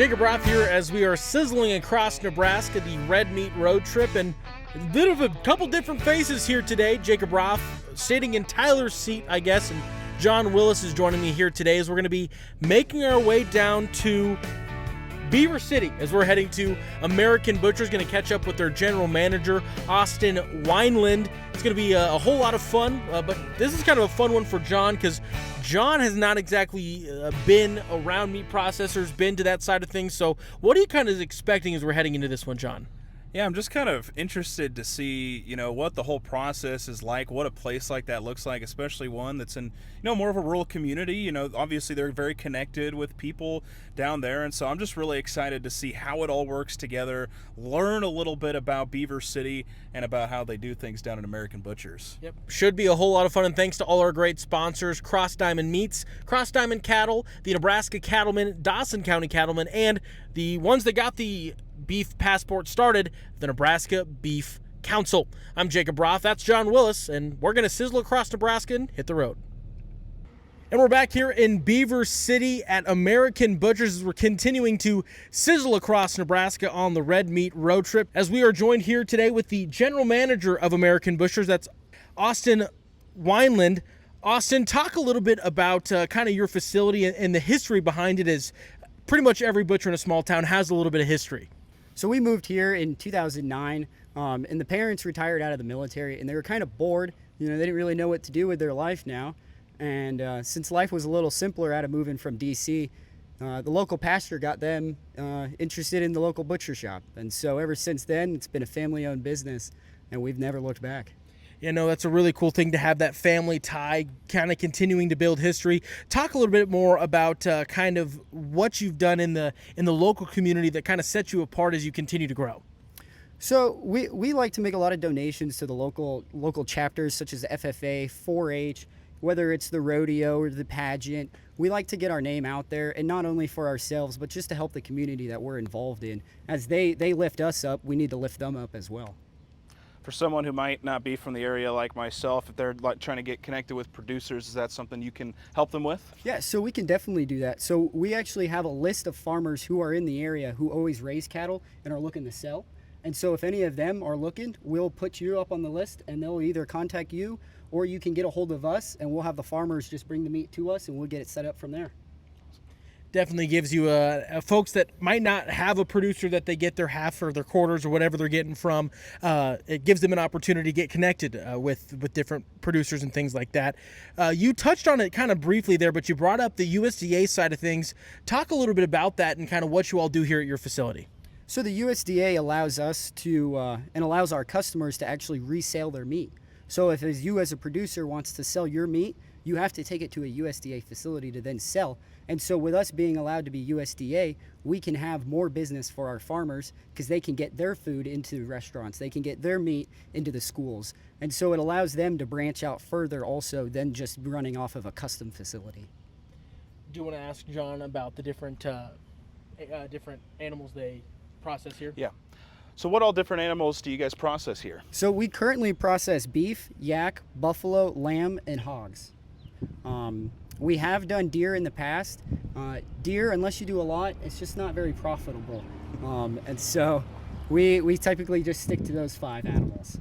Jacob Roth here as we are sizzling across Nebraska, the red meat road trip, and a bit of a couple different faces here today. Jacob Roth sitting in Tyler's seat, I guess, and Jon Willis is joining me here today as we're going to be making our way down to Beaver City as we're heading to American Butchers. Going to catch up with their general manager, Austin Wineland. It's going to be a whole lot of fun, but this is kind of a fun one for Jon because Jon has not exactly been around meat processors, been to that side of things. So what are you kind of expecting as we're heading into this one, Jon? Yeah, I'm just kind of interested to see, what the whole process is like, what a place like that looks like, especially one that's in, more of a rural community. Obviously they're very connected with people down there. And so I'm just really excited to see how it all works together, learn a little bit about Beaver City and about how they do things down at American Butchers. Yep, should be a whole lot of fun. And thanks to all our great sponsors, Cross Diamond Meats, Cross Diamond Cattle, the Nebraska Cattlemen, Dawson County Cattlemen, and the ones that got the beef passport started, the Nebraska Beef Council. I'm Jacob Roth, that's Jon Willis, and we're going to sizzle across Nebraska and hit the road. And we're back here in Beaver City at American Butchers as we're continuing to sizzle across Nebraska on the red meat road trip, as we are joined here today with the general manager of American Butchers, that's Austin Wineland. Austin, talk a little bit about kind of your facility and the history behind it, as pretty much every butcher in a small town has a little bit of history. So we moved here in 2009, and the parents retired out of the military, and they were kind of bored. They didn't really know what to do with their life now. And since life was a little simpler out of moving from DC, the local pastor got them interested in the local butcher shop. And so ever since then, it's been a family-owned business, and we've never looked back. That's a really cool thing to have that family tie, kind of continuing to build history. Talk a little bit more about kind of what you've done in the local community that kind of sets you apart as you continue to grow. So we like to make a lot of donations to the local chapters such as the FFA, 4-H, whether it's the rodeo or the pageant. We like to get our name out there, and not only for ourselves, but just to help the community that we're involved in. As they lift us up, we need to lift them up as well. For someone who might not be from the area like myself, if they're trying to get connected with producers, is that something you can help them with? Yeah, so we can definitely do that. So we actually have a list of farmers who are in the area who always raise cattle and are looking to sell. And so if any of them are looking, we'll put you up on the list, and they'll either contact you or you can get a hold of us, and we'll have the farmers just bring the meat to us, and we'll get it set up from there. Definitely gives you folks that might not have a producer that they get their half or their quarters or whatever they're getting from. It gives them an opportunity to get connected with different producers and things like that. You touched on it kind of briefly there, but you brought up the USDA side of things. Talk a little bit about that and kind of what you all do here at your facility. So the USDA allows us to and allows our customers to actually resell their meat. So if you as a producer wants to sell your meat, you have to take it to a USDA facility to then sell. And so with us being allowed to be USDA, we can have more business for our farmers because they can get their food into restaurants. They can get their meat into the schools. And so it allows them to branch out further also than just running off of a custom facility. Do you want to ask Jon about the different animals they process here? Yeah. So what all different animals do you guys process here? So we currently process beef, yak, buffalo, lamb, and hogs. We have done deer in the past. Deer, unless you do a lot, it's just not very profitable. And so we typically just stick to those 5 animals.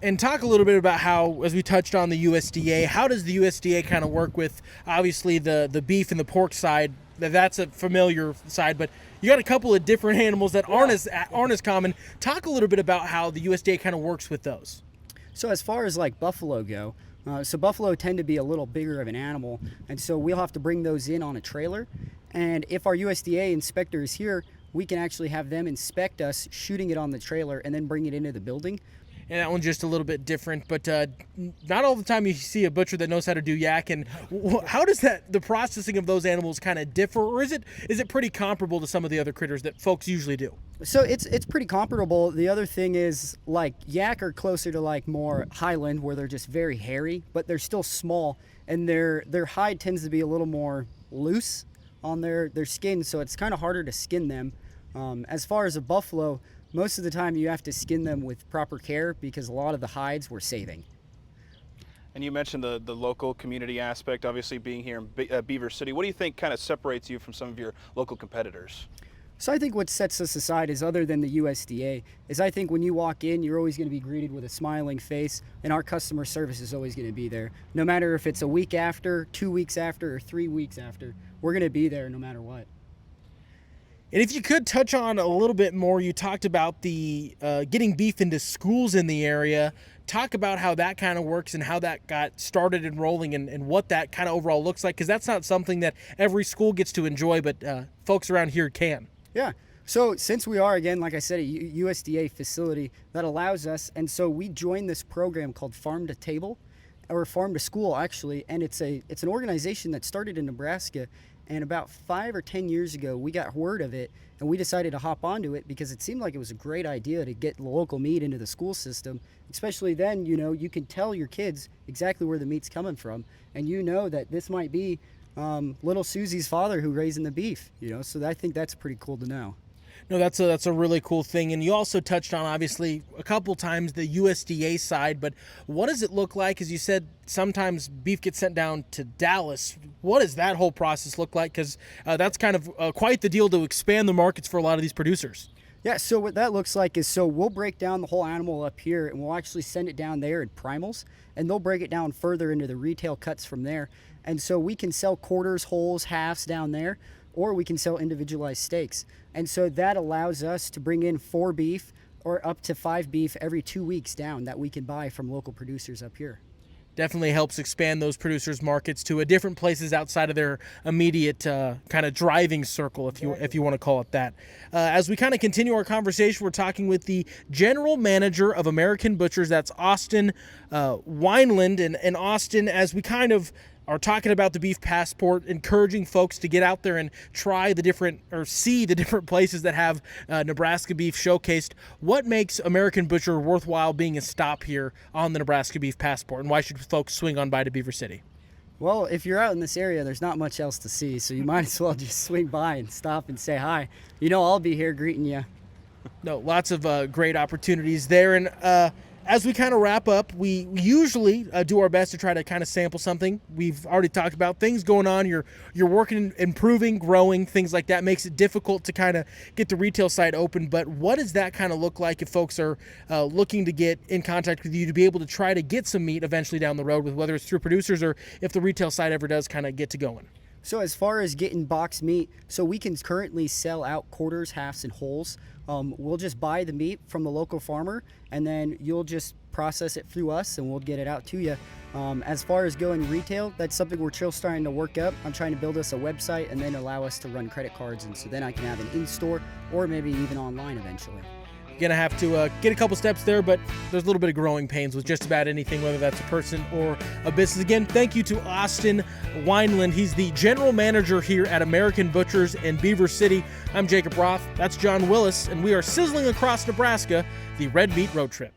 And talk a little bit about how, as we touched on the USDA, how does the USDA kind of work with, obviously, the beef and the pork side? That's a familiar side, but you got a couple of different animals that aren't as common. Talk a little bit about how the USDA kind of works with those. So as far as like buffalo go, so buffalo tend to be a little bigger of an animal, and so we'll have to bring those in on a trailer. And if our USDA inspector is here, we can actually have them inspect us shooting it on the trailer and then bring it into the building. And that one's just a little bit different, but not all the time you see a butcher that knows how to do yak. And how does the processing of those animals kind of differ, or is it pretty comparable to some of the other critters that folks usually do? So it's pretty comparable. The other thing is, like, yak are closer to like more highland, where they're just very hairy, but they're still small, and their hide tends to be a little more loose on their skin, so it's kind of harder to skin them. As far as a buffalo, most of the time you have to skin them with proper care because a lot of the hides we're saving. And you mentioned the local community aspect, obviously being here in Beaver City. What do you think kind of separates you from some of your local competitors? So I think what sets us aside is, other than the USDA, is I think when you walk in, you're always going to be greeted with a smiling face, and our customer service is always going to be there. No matter if it's a week after, 2 weeks after, or 3 weeks after, we're going to be there no matter what. And if you could touch on a little bit more, you talked about the getting beef into schools in the area. Talk about how that kind of works and how that got started and rolling, and what that kind of overall looks like, because that's not something that every school gets to enjoy, but folks around here can. Yeah. So since we are, again, like I said, a USDA facility, that allows us, and so we joined this program called Farm to Table, or Farm to School actually, and it's an organization that started in Nebraska, and about 5 or 10 years ago we got word of it, and we decided to hop onto it because it seemed like it was a great idea to get local meat into the school system. Especially then, you can tell your kids exactly where the meat's coming from, and that this might be little Susie's father who raising the beef, so I think that's pretty cool to know. No, that's a really cool thing. And you also touched on, obviously, a couple times the USDA side, but what does it look like? As you said, sometimes beef gets sent down to Dallas. What does that whole process look like? Because that's kind of quite the deal to expand the markets for a lot of these producers. Yeah, so what that looks like is, so we'll break down the whole animal up here, and we'll actually send it down there in primals, and they'll break it down further into the retail cuts from there. And so we can sell quarters, wholes, halves down there, or we can sell individualized steaks. And so that allows us to bring in 4 beef or up to 5 beef every 2 weeks down that we can buy from local producers up here. Definitely helps expand those producers' markets to different places outside of their immediate kind of driving circle, if you want to call it that. As we kind of continue our conversation, we're talking with the general manager of American Butchers. That's Austin Wineland. And Austin, as we kind of are talking about the beef passport, encouraging folks to get out there and try see the different places that have Nebraska beef showcased. What makes American Butcher worthwhile being a stop here on the Nebraska beef passport, and why should folks swing on by to Beaver City? Well, if you're out in this area, there's not much else to see, so you might as well just swing by and stop and say hi. I'll be here greeting you. No, lots of great opportunities there. And as we kind of wrap up, we usually do our best to try to kind of sample something. We've already talked about things going on. You're working, improving, growing, things like that. Makes it difficult to kind of get the retail side open. But what does that kind of look like if folks are looking to get in contact with you to be able to try to get some meat eventually down the road, with whether it's through producers or if the retail side ever does kind of get to going? So as far as getting boxed meat, so we can currently sell out quarters, halves, and wholes. We'll just buy the meat from the local farmer, and then you'll just process it through us, and we'll get it out to you. As far as going retail, that's something we're still starting to work up. I'm trying to build us a website and then allow us to run credit cards, and so then I can have an in-store or maybe even online eventually. Gonna have to get a couple steps there, but there's a little bit of growing pains with just about anything, whether that's a person or a business. Again, thank you to Austin Wineland. He's the general manager here at American Butchers in Beaver City. I'm Jacob Roth. That's Jon Willis, and we are sizzling across Nebraska, the Red Meat Road Trip.